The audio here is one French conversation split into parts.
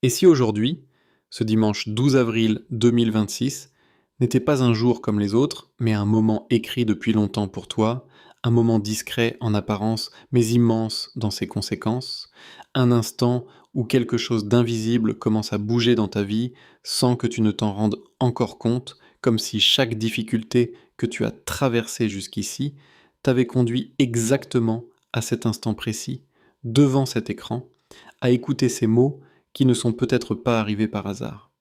Et si aujourd'hui, ce dimanche 12 avril 2026, n'était pas un jour comme les autres, mais un moment écrit depuis longtemps pour toi, un moment discret en apparence, mais immense dans ses conséquences, un instant où quelque chose d'invisible commence à bouger dans ta vie sans que tu ne t'en rendes encore compte, comme si chaque difficulté que tu as traversée jusqu'ici t'avait conduit exactement à cet instant précis, devant cet écran, à écouter ces mots qui ne sont peut-être pas arrivés par hasard.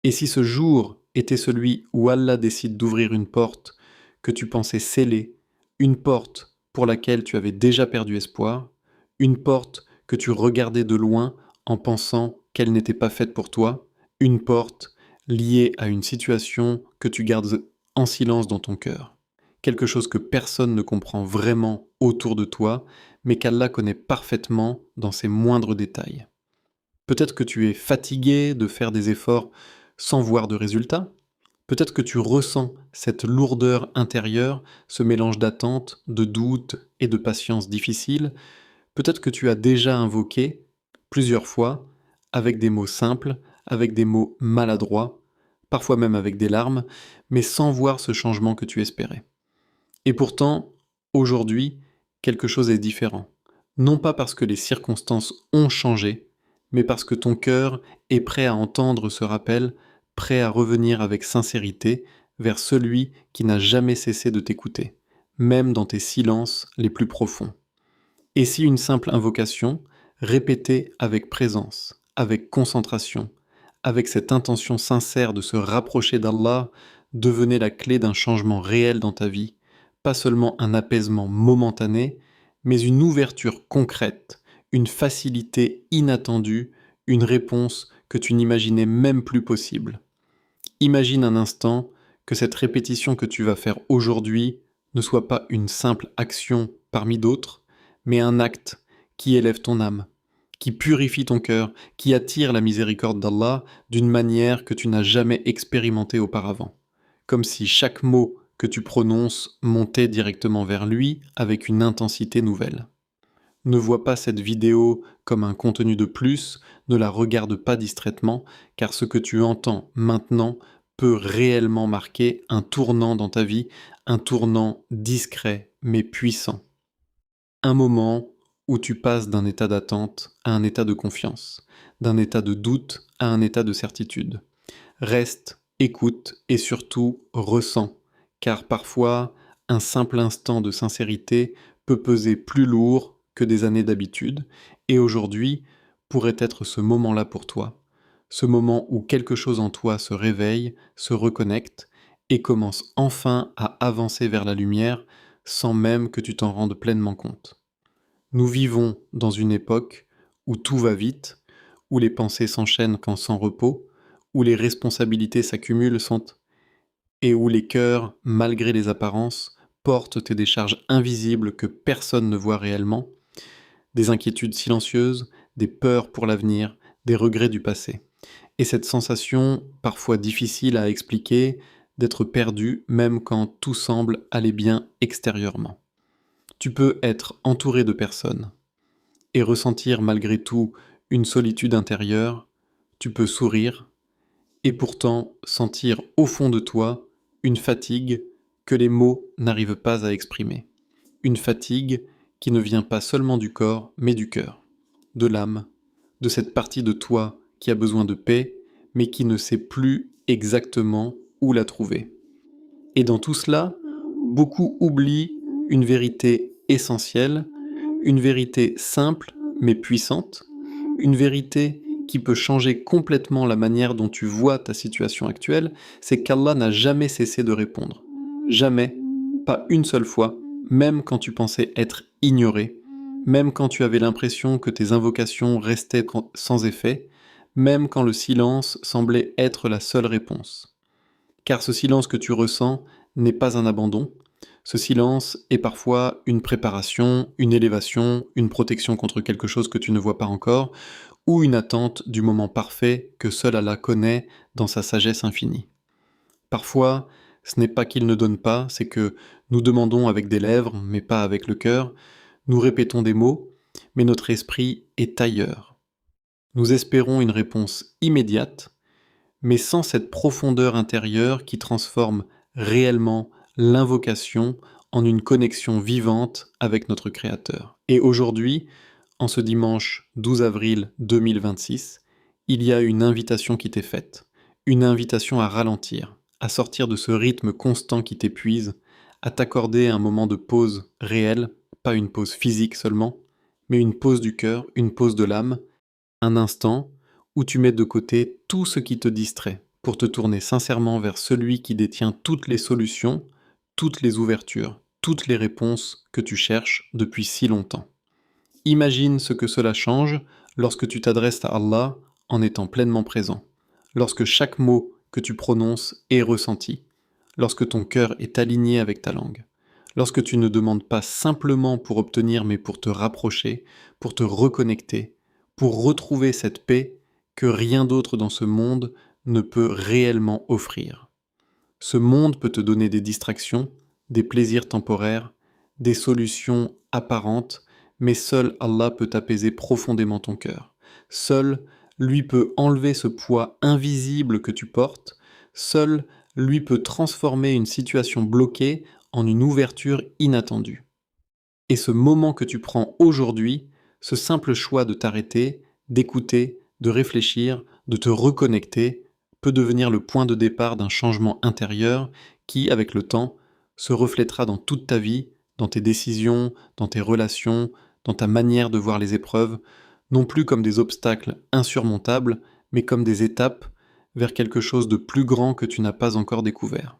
Et si ce jour était celui où Allah décide d'ouvrir une porte que tu pensais scellée, une porte pour laquelle tu avais déjà perdu espoir, une porte que tu regardais de loin en pensant qu'elle n'était pas faite pour toi, une porte liée à une situation que tu gardes en silence dans ton cœur, quelque chose que personne ne comprend vraiment autour de toi, mais qu'Allah connaît parfaitement dans ses moindres détails. Peut-être que tu es fatigué de faire des efforts sans voir de résultats. Peut-être que tu ressens cette lourdeur intérieure, ce mélange d'attente, de doute et de patience difficile. Peut-être que tu as déjà invoqué plusieurs fois, avec des mots simples, avec des mots maladroits, parfois même avec des larmes, mais sans voir ce changement que tu espérais. Et pourtant, aujourd'hui, quelque chose est différent. Non pas parce que les circonstances ont changé, mais parce que ton cœur est prêt à entendre ce rappel, prêt à revenir avec sincérité vers celui qui n'a jamais cessé de t'écouter, même dans tes silences les plus profonds. Et si une simple invocation, répétée avec présence, avec concentration, avec cette intention sincère de se rapprocher d'Allah, devenait la clé d'un changement réel dans ta vie, pas seulement un apaisement momentané, mais une ouverture concrète, une facilité inattendue, une réponse que tu n'imaginais même plus possible. Imagine un instant que cette répétition que tu vas faire aujourd'hui ne soit pas une simple action parmi d'autres, mais un acte qui élève ton âme, qui purifie ton cœur, qui attire la miséricorde d'Allah d'une manière que tu n'as jamais expérimentée auparavant. Comme si chaque mot que tu prononces montait directement vers lui avec une intensité nouvelle. Ne vois pas cette vidéo comme un contenu de plus, ne la regarde pas distraitement, car ce que tu entends maintenant peut réellement marquer un tournant dans ta vie, un tournant discret mais puissant. Un moment où tu passes d'un état d'attente à un état de confiance, d'un état de doute à un état de certitude. Reste, écoute et surtout ressens, car parfois un simple instant de sincérité peut peser plus lourd que des années d'habitude, et aujourd'hui pourrait être ce moment-là pour toi, ce moment où quelque chose en toi se réveille, se reconnecte, et commence enfin à avancer vers la lumière sans même que tu t'en rendes pleinement compte. Nous vivons dans une époque où tout va vite, où les pensées s'enchaînent quand sans repos, où les responsabilités s'accumulent et où les cœurs, malgré les apparences, portent des décharges invisibles que personne ne voit réellement, des inquiétudes silencieuses, des peurs pour l'avenir, des regrets du passé. Et cette sensation, parfois difficile à expliquer, d'être perdu même quand tout semble aller bien extérieurement. Tu peux être entouré de personnes, et ressentir malgré tout une solitude intérieure, tu peux sourire et pourtant sentir au fond de toi une fatigue que les mots n'arrivent pas à exprimer. Une fatigue qui ne vient pas seulement du corps, mais du cœur, de l'âme, de cette partie de toi qui a besoin de paix, mais qui ne sait plus exactement où la trouver. Et dans tout cela, beaucoup oublient une vérité essentielle, une vérité simple mais puissante, une vérité qui peut changer complètement la manière dont tu vois ta situation actuelle, c'est qu'Allah n'a jamais cessé de répondre. Jamais, pas une seule fois, même quand tu pensais être ignoré, même quand tu avais l'impression que tes invocations restaient sans effet, même quand le silence semblait être la seule réponse. Car ce silence que tu ressens n'est pas un abandon. Ce silence est parfois une préparation, une élévation, une protection contre quelque chose que tu ne vois pas encore, ou une attente du moment parfait que seul Allah connaît dans sa sagesse infinie. Parfois, ce n'est pas qu'il ne donne pas, c'est que nous demandons avec des lèvres, mais pas avec le cœur, nous répétons des mots, mais notre esprit est ailleurs. Nous espérons une réponse immédiate, mais sans cette profondeur intérieure qui transforme réellement l'invocation en une connexion vivante avec notre Créateur. Et aujourd'hui, en ce dimanche 12 avril 2026, il y a une invitation qui t'est faite, une invitation à ralentir, à sortir de ce rythme constant qui t'épuise, à t'accorder un moment de pause réelle, pas une pause physique seulement, mais une pause du cœur, une pause de l'âme, un instant où tu mets de côté tout ce qui te distrait pour te tourner sincèrement vers celui qui détient toutes les solutions, toutes les ouvertures, toutes les réponses que tu cherches depuis si longtemps. Imagine ce que cela change lorsque tu t'adresses à Allah en étant pleinement présent, lorsque chaque mot que tu prononces est ressenti, lorsque ton cœur est aligné avec ta langue, lorsque tu ne demandes pas simplement pour obtenir mais pour te rapprocher, pour te reconnecter, pour retrouver cette paix que rien d'autre dans ce monde ne peut réellement offrir. Ce monde peut te donner des distractions, des plaisirs temporaires, des solutions apparentes, mais seul Allah peut apaiser profondément ton cœur. Seul lui peut enlever ce poids invisible que tu portes, seul lui peut transformer une situation bloquée en une ouverture inattendue. Et ce moment que tu prends aujourd'hui, ce simple choix de t'arrêter, d'écouter, de réfléchir, de te reconnecter, peut devenir le point de départ d'un changement intérieur qui, avec le temps, se reflètera dans toute ta vie, dans tes décisions, dans tes relations, dans ta manière de voir les épreuves, non plus comme des obstacles insurmontables, mais comme des étapes vers quelque chose de plus grand que tu n'as pas encore découvert.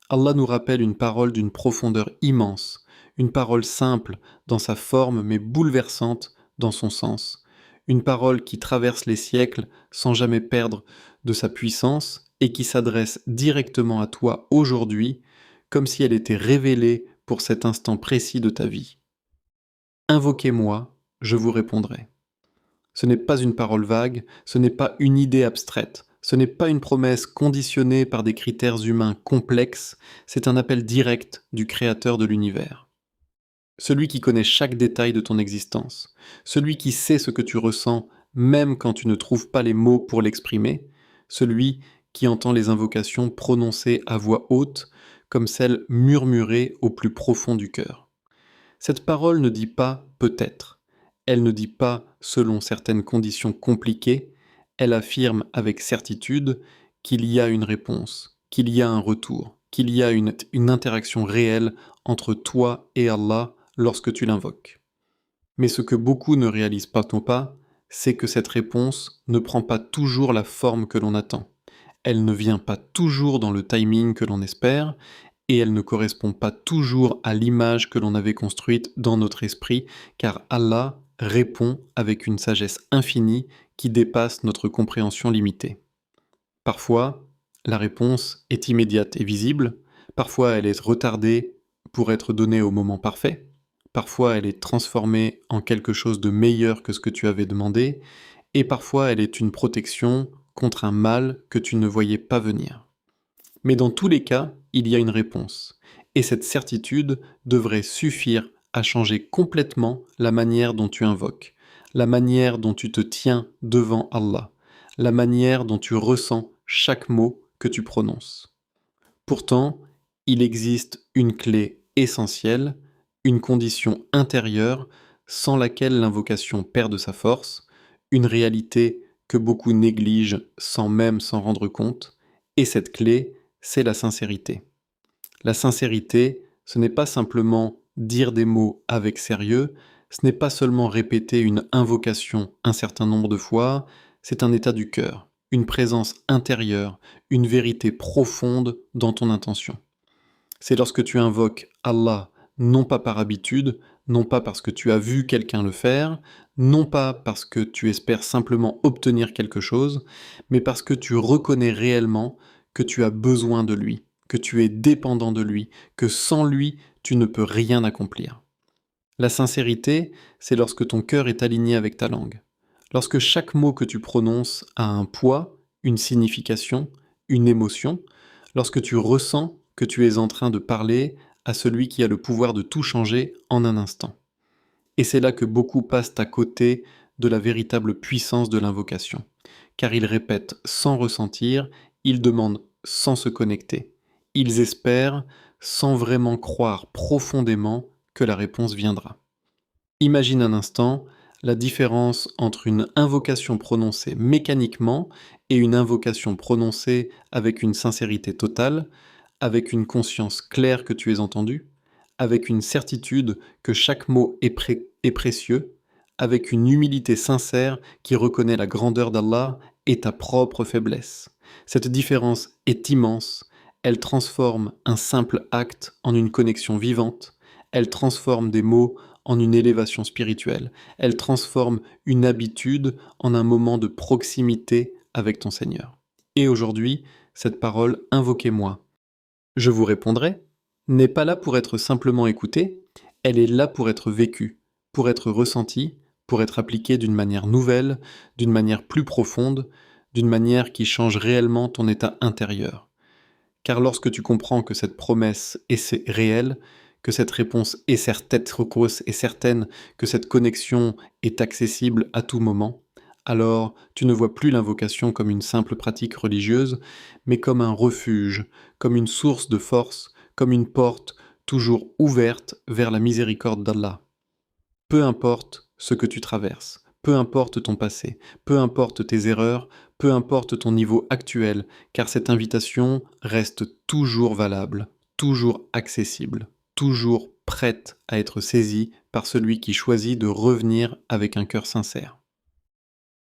Allah nous rappelle une parole d'une profondeur immense, une parole simple dans sa forme mais bouleversante dans son sens, une parole qui traverse les siècles sans jamais perdre de sa puissance et qui s'adresse directement à toi aujourd'hui comme si elle était révélée pour cet instant précis de ta vie. Invoquez-moi, je vous répondrai. Ce n'est pas une parole vague, ce n'est pas une idée abstraite, ce n'est pas une promesse conditionnée par des critères humains complexes, c'est un appel direct du Créateur de l'univers. Celui qui connaît chaque détail de ton existence, celui qui sait ce que tu ressens même quand tu ne trouves pas les mots pour l'exprimer, celui qui entend les invocations prononcées à voix haute comme celles murmurées au plus profond du cœur. Cette parole ne dit pas peut-être, elle ne dit pas selon certaines conditions compliquées, elle affirme avec certitude qu'il y a une réponse, qu'il y a un retour, qu'il y a une interaction réelle entre toi et Allah lorsque tu l'invoques. Mais ce que beaucoup ne réalisent pas, c'est que cette réponse ne prend pas toujours la forme que l'on attend. Elle ne vient pas toujours dans le timing que l'on espère, et elle ne correspond pas toujours à l'image que l'on avait construite dans notre esprit, car Allah répond avec une sagesse infinie qui dépasse notre compréhension limitée. Parfois, la réponse est immédiate et visible, parfois elle est retardée pour être donnée au moment parfait, parfois elle est transformée en quelque chose de meilleur que ce que tu avais demandé, et parfois elle est une protection contre un mal que tu ne voyais pas venir. Mais dans tous les cas, il y a une réponse. Et cette certitude devrait suffire à changer complètement la manière dont tu invoques, la manière dont tu te tiens devant Allah, la manière dont tu ressens chaque mot que tu prononces. Pourtant, il existe une clé essentielle, une condition intérieure sans laquelle l'invocation perd de sa force, une réalité que beaucoup négligent sans même s'en rendre compte, et cette clé, c'est la sincérité. La sincérité, ce n'est pas simplement dire des mots avec sérieux, ce n'est pas seulement répéter une invocation un certain nombre de fois, c'est un état du cœur, une présence intérieure, une vérité profonde dans ton intention. C'est lorsque tu invoques Allah, non pas par habitude, non pas parce que tu as vu quelqu'un le faire, non pas parce que tu espères simplement obtenir quelque chose, mais parce que tu reconnais réellement que tu as besoin de lui, que tu es dépendant de lui, que sans lui, tu ne peux rien accomplir. La sincérité, c'est lorsque ton cœur est aligné avec ta langue. Lorsque chaque mot que tu prononces a un poids, une signification, une émotion, lorsque tu ressens que tu es en train de parler à celui qui a le pouvoir de tout changer en un instant. Et c'est là que beaucoup passent à côté de la véritable puissance de l'invocation. Car ils répètent sans ressentir, ils demandent sans se connecter. Ils espèrent sans vraiment croire profondément que la réponse viendra. Imagine un instant la différence entre une invocation prononcée mécaniquement et une invocation prononcée avec une sincérité totale, avec une conscience claire que tu es entendu, avec une certitude que chaque mot est précieux, avec une humilité sincère qui reconnaît la grandeur d'Allah et ta propre faiblesse. Cette différence est immense, elle transforme un simple acte en une connexion vivante, elle transforme des mots en une élévation spirituelle, elle transforme une habitude en un moment de proximité avec ton Seigneur. Et aujourd'hui, cette parole, invoquez-moi. Je vous répondrai, n'est pas là pour être simplement écoutée, elle est là pour être vécue, pour être ressentie, pour être appliquée d'une manière nouvelle, d'une manière plus profonde, d'une manière qui change réellement ton état intérieur. Car lorsque tu comprends que cette promesse est réelle, que cette réponse est certaine, que cette connexion est accessible à tout moment, alors tu ne vois plus l'invocation comme une simple pratique religieuse, mais comme un refuge, comme une source de force, comme une porte toujours ouverte vers la miséricorde d'Allah. Peu importe ce que tu traverses, peu importe ton passé, peu importe tes erreurs, peu importe ton niveau actuel, car cette invitation reste toujours valable, toujours accessible, toujours prête à être saisie par celui qui choisit de revenir avec un cœur sincère.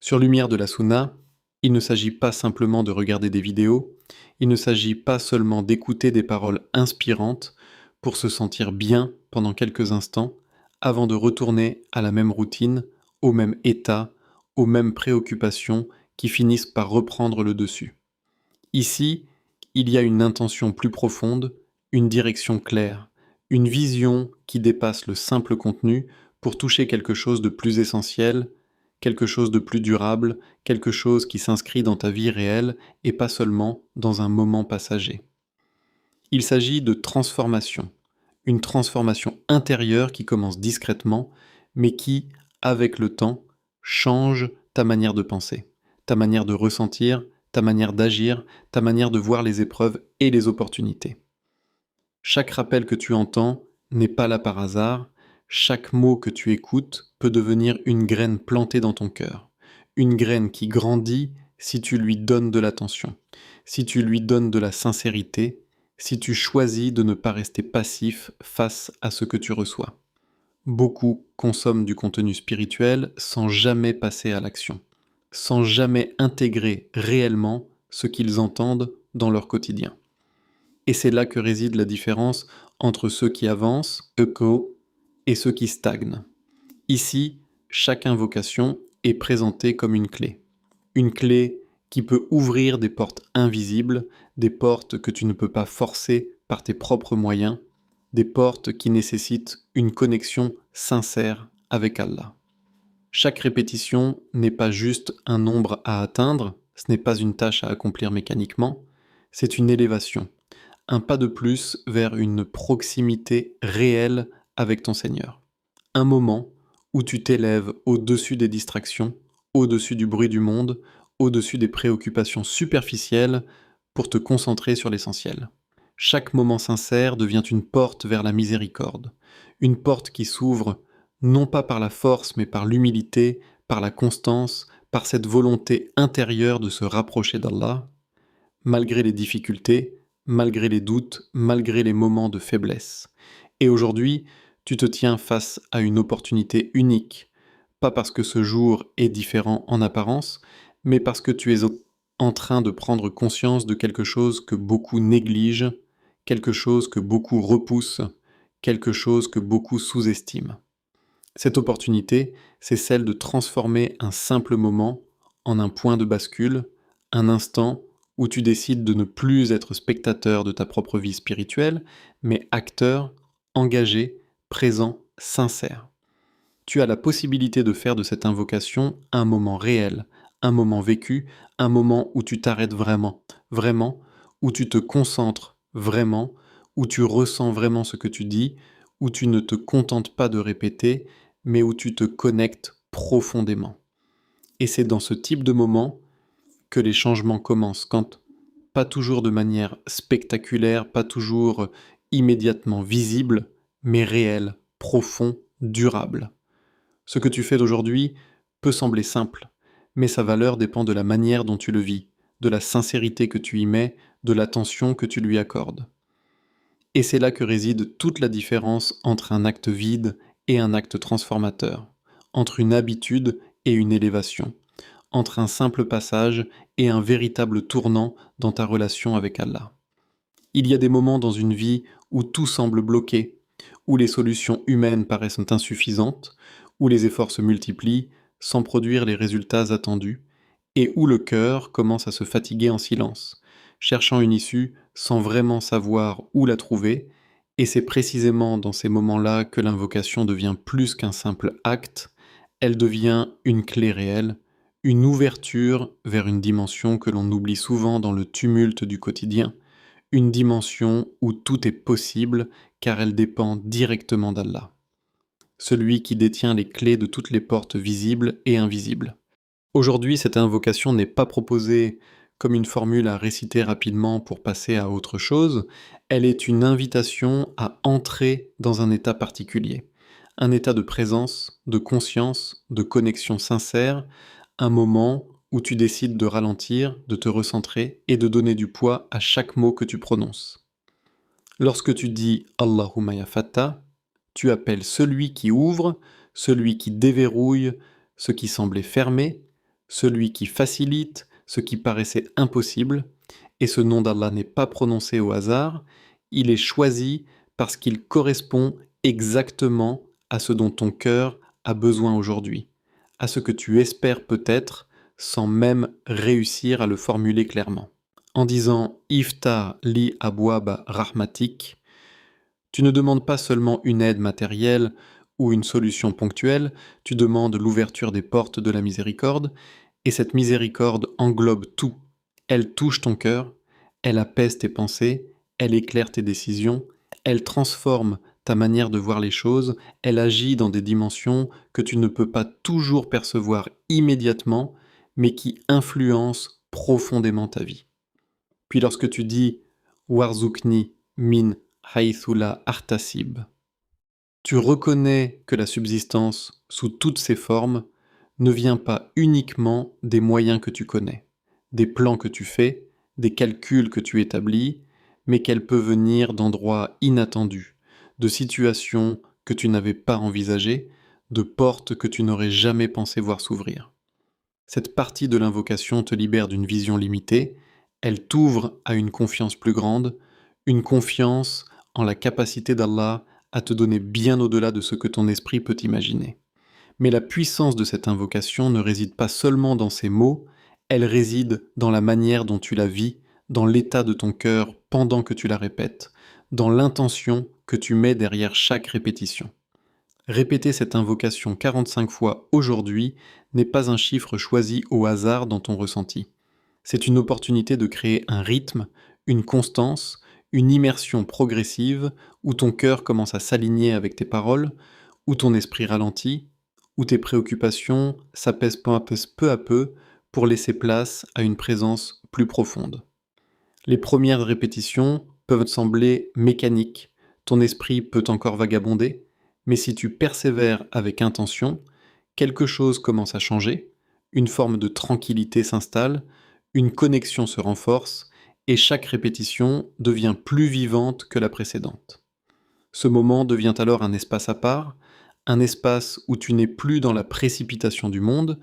Sur Lumière de la Sunna, il ne s'agit pas simplement de regarder des vidéos, il ne s'agit pas seulement d'écouter des paroles inspirantes pour se sentir bien pendant quelques instants, avant de retourner à la même routine, au même état, aux mêmes préoccupations qui finissent par reprendre le dessus. Ici, il y a une intention plus profonde, une direction claire, une vision qui dépasse le simple contenu pour toucher quelque chose de plus essentiel, quelque chose de plus durable, quelque chose qui s'inscrit dans ta vie réelle et pas seulement dans un moment passager. Il s'agit de transformation, une transformation intérieure qui commence discrètement, mais qui, avec le temps, change ta manière de penser, ta manière de ressentir, ta manière d'agir, ta manière de voir les épreuves et les opportunités. Chaque rappel que tu entends n'est pas là par hasard, chaque mot que tu écoutes peut devenir une graine plantée dans ton cœur, une graine qui grandit si tu lui donnes de l'attention, si tu lui donnes de la sincérité, si tu choisis de ne pas rester passif face à ce que tu reçois. Beaucoup consomment du contenu spirituel sans jamais passer à l'action, sans jamais intégrer réellement ce qu'ils entendent dans leur quotidien. Et c'est là que réside la différence entre ceux qui avancent, echo, et ceux qui stagnent. Ici, chaque invocation est présentée comme une clé. Une clé qui peut ouvrir des portes invisibles, des portes que tu ne peux pas forcer par tes propres moyens, des portes qui nécessitent une connexion sincère avec Allah. Chaque répétition n'est pas juste un nombre à atteindre, ce n'est pas une tâche à accomplir mécaniquement, c'est une élévation, un pas de plus vers une proximité réelle avec ton Seigneur. Un moment où tu t'élèves au-dessus des distractions, au-dessus du bruit du monde, au-dessus des préoccupations superficielles pour te concentrer sur l'essentiel. Chaque moment sincère devient une porte vers la miséricorde, une porte qui s'ouvre non pas par la force mais par l'humilité, par la constance, par cette volonté intérieure de se rapprocher d'Allah, malgré les difficultés, malgré les doutes, malgré les moments de faiblesse. Et aujourd'hui, tu te tiens face à une opportunité unique, pas parce que ce jour est différent en apparence, mais parce que tu es en train de prendre conscience de quelque chose que beaucoup négligent, quelque chose que beaucoup repoussent, quelque chose que beaucoup sous-estiment. Cette opportunité, c'est celle de transformer un simple moment en un point de bascule, un instant où tu décides de ne plus être spectateur de ta propre vie spirituelle, mais acteur, engagé, présent, sincère. Tu as la possibilité de faire de cette invocation un moment réel, un moment vécu, un moment où tu t'arrêtes vraiment, vraiment, où tu te concentres vraiment, où tu ressens vraiment ce que tu dis, où tu ne te contentes pas de répéter, mais où tu te connectes profondément. Et c'est dans ce type de moment que les changements commencent, quand pas toujours de manière spectaculaire, pas toujours immédiatement visible, mais réel, profond, durable. Ce que tu fais d'aujourd'hui peut sembler simple, mais sa valeur dépend de la manière dont tu le vis, de la sincérité que tu y mets, de l'attention que tu lui accordes. Et c'est là que réside toute la différence entre un acte vide et un acte transformateur, entre une habitude et une élévation, entre un simple passage et un véritable tournant dans ta relation avec Allah. Il y a des moments dans une vie où tout semble bloqué, où les solutions humaines paraissent insuffisantes, où les efforts se multiplient sans produire les résultats attendus, et où le cœur commence à se fatiguer en silence, cherchant une issue sans vraiment savoir où la trouver, et c'est précisément dans ces moments-là que l'invocation devient plus qu'un simple acte, elle devient une clé réelle, une ouverture vers une dimension que l'on oublie souvent dans le tumulte du quotidien, une dimension où tout est possible car elle dépend directement d'Allah, celui qui détient les clés de toutes les portes visibles et invisibles. Aujourd'hui, cette invocation n'est pas proposée comme une formule à réciter rapidement pour passer à autre chose, elle est une invitation à entrer dans un état particulier, un état de présence, de conscience, de connexion sincère, un moment où tu décides de ralentir, de te recentrer et de donner du poids à chaque mot que tu prononces. Lorsque tu dis Allahumma ya Fattah, tu appelles celui qui ouvre, celui qui déverrouille ce qui semblait fermé, celui qui facilite ce qui paraissait impossible, et ce nom d'Allah n'est pas prononcé au hasard, il est choisi parce qu'il correspond exactement à ce dont ton cœur a besoin aujourd'hui, à ce que tu espères peut-être sans même réussir à le formuler clairement. En disant Iftar li abwaba rahmatik, tu ne demandes pas seulement une aide matérielle ou une solution ponctuelle, tu demandes l'ouverture des portes de la miséricorde, et cette miséricorde englobe tout. Elle touche ton cœur, elle apaise tes pensées, elle éclaire tes décisions, elle transforme ta manière de voir les choses, elle agit dans des dimensions que tu ne peux pas toujours percevoir immédiatement, mais qui influencent profondément ta vie. Puis lorsque tu dis Warzukni min haythula artasib, tu reconnais que la subsistance, sous toutes ses formes, ne vient pas uniquement des moyens que tu connais, des plans que tu fais, des calculs que tu établis, mais qu'elle peut venir d'endroits inattendus, de situations que tu n'avais pas envisagées, de portes que tu n'aurais jamais pensé voir s'ouvrir. Cette partie de l'invocation te libère d'une vision limitée, elle t'ouvre à une confiance plus grande, une confiance en la capacité d'Allah à te donner bien au-delà de ce que ton esprit peut imaginer. Mais la puissance de cette invocation ne réside pas seulement dans ces mots, elle réside dans la manière dont tu la vis, dans l'état de ton cœur pendant que tu la répètes, dans l'intention que tu mets derrière chaque répétition. Répéter cette invocation 45 fois aujourd'hui n'est pas un chiffre choisi au hasard dans ton ressenti. C'est une opportunité de créer un rythme, une constance, une immersion progressive où ton cœur commence à s'aligner avec tes paroles, où ton esprit ralentit, où tes préoccupations s'apaisent peu à peu pour laisser place à une présence plus profonde. Les premières répétitions peuvent sembler mécaniques, ton esprit peut encore vagabonder, mais si tu persévères avec intention, quelque chose commence à changer, une forme de tranquillité s'installe, une connexion se renforce, et chaque répétition devient plus vivante que la précédente. Ce moment devient alors un espace à part, un espace où tu n'es plus dans la précipitation du monde,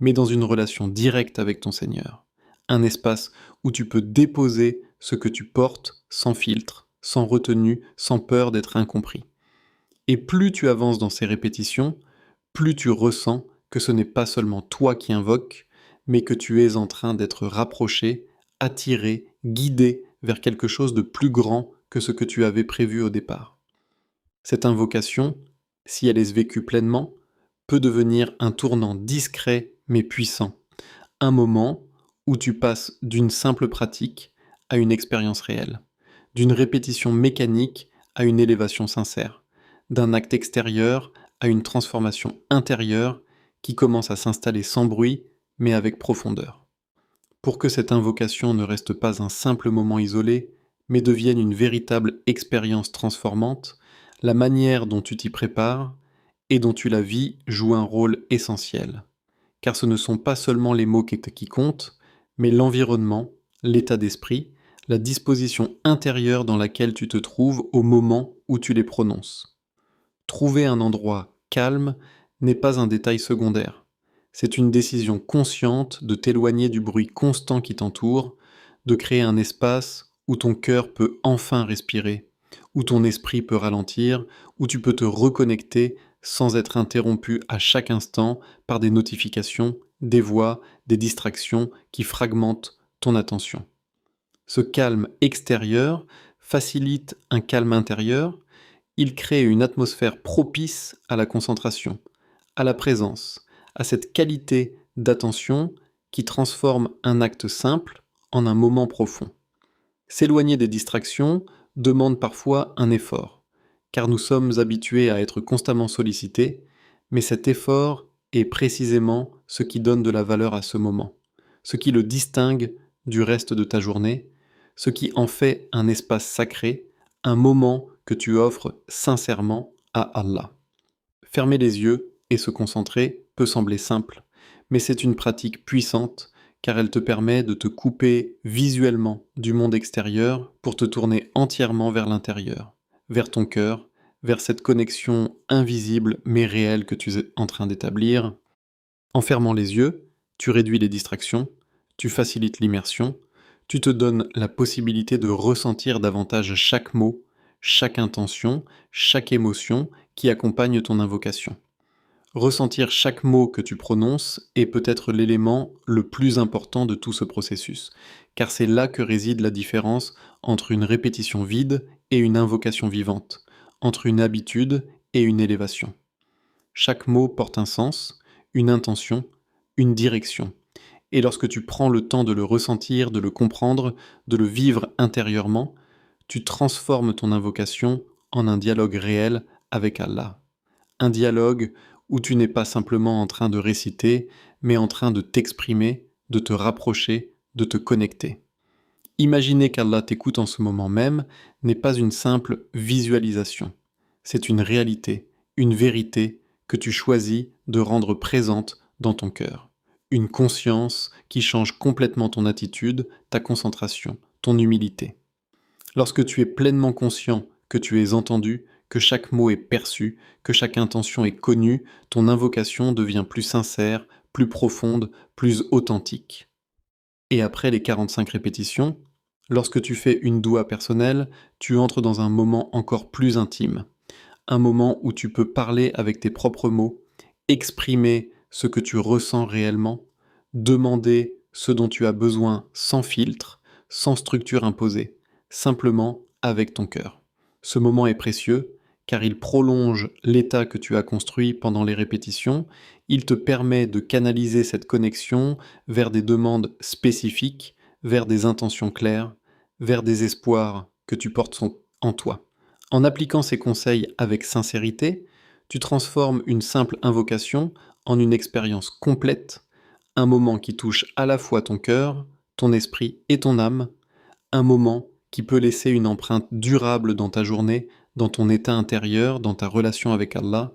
mais dans une relation directe avec ton Seigneur. Un espace où tu peux déposer ce que tu portes sans filtre, sans retenue, sans peur d'être incompris. Et plus tu avances dans ces répétitions, plus tu ressens que ce n'est pas seulement toi qui invoques, mais que tu es en train d'être rapproché, attiré, guidé vers quelque chose de plus grand que ce que tu avais prévu au départ. Cette invocation, si elle est vécue pleinement, peut devenir un tournant discret mais puissant, un moment où tu passes d'une simple pratique à une expérience réelle, d'une répétition mécanique à une élévation sincère, d'un acte extérieur à une transformation intérieure qui commence à s'installer sans bruit, mais avec profondeur. Pour que cette invocation ne reste pas un simple moment isolé, mais devienne une véritable expérience transformante, la manière dont tu t'y prépares et dont tu la vis joue un rôle essentiel. Car ce ne sont pas seulement les mots qui comptent, mais l'environnement, l'état d'esprit, la disposition intérieure dans laquelle tu te trouves au moment où tu les prononces. Trouver un endroit calme n'est pas un détail secondaire. C'est une décision consciente de t'éloigner du bruit constant qui t'entoure, de créer un espace où ton cœur peut enfin respirer, où ton esprit peut ralentir, où tu peux te reconnecter sans être interrompu à chaque instant par des notifications, des voix, des distractions qui fragmentent ton attention. Ce calme extérieur facilite un calme intérieur, il crée une atmosphère propice à la concentration, à la présence, à cette qualité d'attention qui transforme un acte simple en un moment profond. S'éloigner des distractions demande parfois un effort, car nous sommes habitués à être constamment sollicités, mais cet effort est précisément ce qui donne de la valeur à ce moment, ce qui le distingue du reste de ta journée, ce qui en fait un espace sacré, un moment que tu offres sincèrement à Allah. Fermer les yeux et se concentrer peut sembler simple, mais c'est une pratique puissante car elle te permet de te couper visuellement du monde extérieur pour te tourner entièrement vers l'intérieur, vers ton cœur, vers cette connexion invisible mais réelle que tu es en train d'établir. En fermant les yeux, tu réduis les distractions, tu facilites l'immersion, tu te donnes la possibilité de ressentir davantage chaque mot, chaque intention, chaque émotion qui accompagne ton invocation. Ressentir chaque mot que tu prononces est peut-être l'élément le plus important de tout ce processus, car c'est là que réside la différence entre une répétition vide et une invocation vivante, entre une habitude et une élévation. Chaque mot porte un sens, une intention, une direction. Et lorsque tu prends le temps de le ressentir, de le comprendre, de le vivre intérieurement, tu transformes ton invocation en un dialogue réel avec Allah. Un dialogue où tu n'es pas simplement en train de réciter, mais en train de t'exprimer, de te rapprocher, de te connecter. Imaginer qu'Allah t'écoute en ce moment même n'est pas une simple visualisation. C'est une réalité, une vérité que tu choisis de rendre présente dans ton cœur. Une conscience qui change complètement ton attitude, ta concentration, ton humilité. Lorsque tu es pleinement conscient que tu es entendu, que chaque mot est perçu, que chaque intention est connue, ton invocation devient plus sincère, plus profonde, plus authentique. Et après les 45 répétitions, lorsque tu fais une doua personnelle, tu entres dans un moment encore plus intime. Un moment où tu peux parler avec tes propres mots, exprimer ce que tu ressens réellement, demander ce dont tu as besoin sans filtre, sans structure imposée, simplement avec ton cœur. Ce moment est précieux car il prolonge l'état que tu as construit pendant les répétitions, il te permet de canaliser cette connexion vers des demandes spécifiques, vers des intentions claires, vers des espoirs que tu portes en toi. En appliquant ces conseils avec sincérité, tu transformes une simple invocation en une expérience complète, un moment qui touche à la fois ton cœur, ton esprit et ton âme, un moment qui peut laisser une empreinte durable dans ta journée, dans ton état intérieur, dans ta relation avec Allah,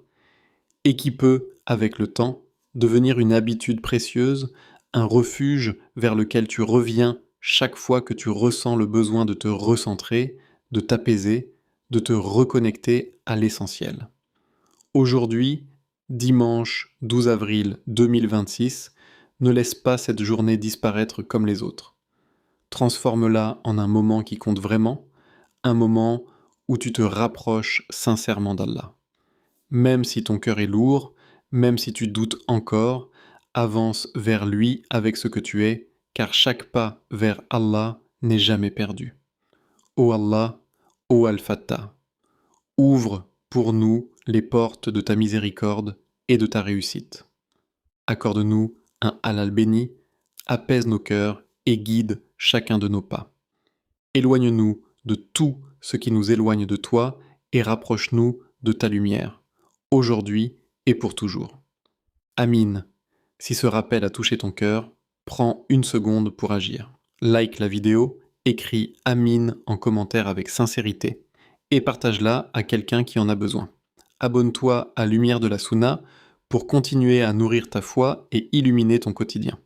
et qui peut, avec le temps, devenir une habitude précieuse, un refuge vers lequel tu reviens chaque fois que tu ressens le besoin de te recentrer, de t'apaiser, de te reconnecter à l'essentiel. Aujourd'hui, dimanche 12 avril 2026, ne laisse pas cette journée disparaître comme les autres. Transforme-la en un moment qui compte vraiment, un moment où tu te rapproches sincèrement d'Allah. Même si ton cœur est lourd, même si tu doutes encore, avance vers lui avec ce que tu es, car chaque pas vers Allah n'est jamais perdu. Ô Allah, ô Al-Fattah, ouvre pour nous les portes de ta miséricorde et de ta réussite. Accorde-nous un halal béni, apaise nos cœurs et guide chacun de nos pas. Éloigne-nous de tout ce qui nous éloigne de toi et rapproche-nous de ta lumière, aujourd'hui et pour toujours. Amine. Si ce rappel a touché ton cœur, prends une seconde pour agir. Like la vidéo, écris Amine en commentaire avec sincérité et partage-la à quelqu'un qui en a besoin. Abonne-toi à Lumière de la Sunna pour continuer à nourrir ta foi et illuminer ton quotidien.